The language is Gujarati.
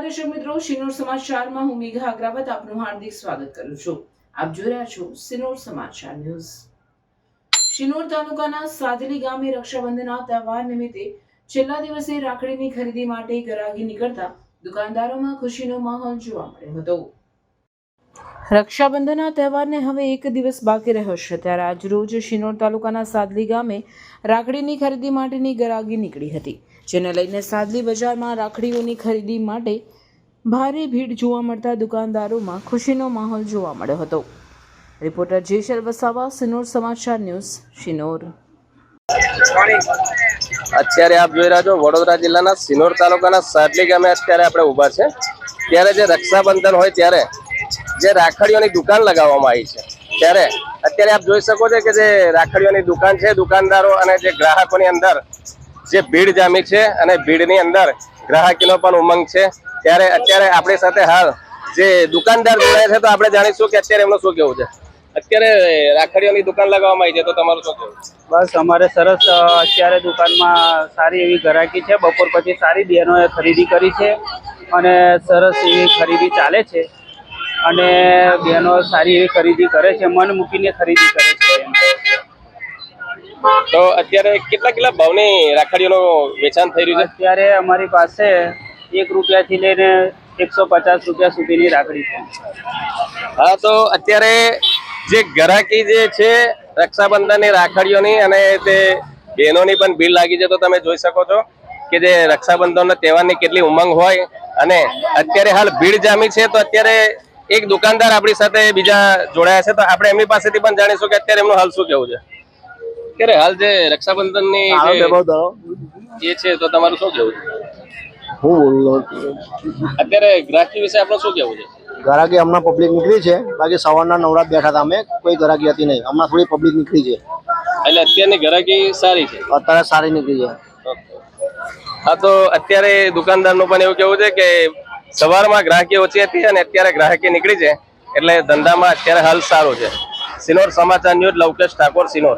દર્શક મિત્રો, શિનોર સમાચારમાં હું મેઘા અગ્રવાલ આપનું હાર્દિક સ્વાગત કરું છું। આપ જોઈ રહ્યા છો શિનોર સમાચાર ન્યૂઝ। શિનોર તાલુકાના સાદલી ગામે રક્ષાબંધનના તહેવાર નિમિત્તે છેલ્લા દિવસે રાખડીની ખરીદી માટે ગરાગી નીકળતા દુકાનદારોમાં ખુશીનો માહોલ જોવા મળ્યો હતો। રક્ષાબંધનના તહેવારને હવે એક દિવસ બાકી રહ્યો છે, ત્યારે આજરોજ શિનોર તાલુકાના સાદલી ગામે રાખડીની ખરીદી માટેની ગરાગી નીકળી હતી, જેને લઈને સાદલી બજારમાં રાખડીઓની ખરીદી માટે ભારે ભીડ જોવા મળતા દુકાનદારોમાં ખુશીનો માહોલ જોવા મળ્યો હતો। રિપોર્ટર જેશલ વસાવા, શિનોર સમાચાર ન્યૂઝ, શિનોર। અત્યારે આપ જોઈ રહ્યા છો વડોદરા જિલ્લાના શિનોર તાલુકાના સાદલી ગામે અત્યારે આપણે ઊભા છે। ત્યારે જે રક્ષાબંધન હોય ત્યારે જે રાખડીઓની દુકાન લગાવવામાં આવી છે, ત્યારે અત્યારે આપ જોઈ શકો છો કે જે રાખડીઓની દુકાન છે, દુકાનદારો અને જે ગ્રાહકોની અંદર જે ભીડ જામી છે અને ભીડની અંદર ગ્રાહકીનો પણ ઉમંગ છે। ત્યારે અત્યારે આપણી સાથે હાલ જે દુકાનદાર જોડાયા છે, તો આપણે જાણીશું કે અત્યારે એમનું શું કહેવું છે। અત્યારે રાખડીઓની દુકાન લગાવવામાં આવી છે, તો તમારું શું કહેવું? બસ અમારે સરસ અત્યારે દુકાનમાં સારી એવી ગ્રાહકી છે। બપોર પછી સારી બહેનોએ ખરીદી કરી છે અને સરસ એવી ખરીદી ચાલે છે અને બહેનો સારી એવી ખરીદી કરે છે, મન મૂકીને ખરીદી કરે છે। તો અત્યારે કેટલા ભાવની રાખડીઓનું વેચાણ થઈ રહ્યું છે? અત્યારે અમારી પાસે 1 રૂપિયાથી લઈને 150 રૂપિયા સુધીની રાખડી છે। હા, તો અત્યારે જે ગ્રાહકી જે છે રક્ષાબંધનની રાખડીઓની અને તે બહેનોની પણ ભીડ લાગી છે, તો તમે જોઈ શકો છો કે જે રક્ષાબંધનના તહેવારની કેટલી ઉમંગ હોય અને અત્યારે હાલ ભીડ જામી છે। તો અત્યારે એક દુકાનદાર આપણી સાથે બીજા જોડાયા છે, તો આપણે એમની પાસેથી પણ જાણીશું કે અત્યારે એમનું હાલ શું કહેવું છે। અત્યારે હાલ જે રક્ષાબંધનની જે છે, તો તમારું શું કહેવું છે? અત્યારે ગ્રાહકી વિશે આપણું શું કહેવું છે? ગ્રાહકી હમણાં પબ્લિક નીકળી છે, બાકી સવારના નવરાત બેઠા હતા અમે, કોઈ ગ્રાહકી હતી નહીં, હમણાં થોડી પબ્લિક નીકળી છે। એટલે અત્યારની ગ્રાહકી સારી છે? અત્યારે સારી નીકળી છે। હા, તો અત્યારે દુકાનદારનું પણ એવું કેવું છે કે સવારમાં ગ્રાહકી ઓછી હતી અને અત્યારે ગ્રાહકી નીકળી છે, એટલે ધંધામાં અત્યારે હાલ સારું છે। શિનોર સમાચાર ન્યૂઝ, લવકેશ ઠાકોર, શિનોર।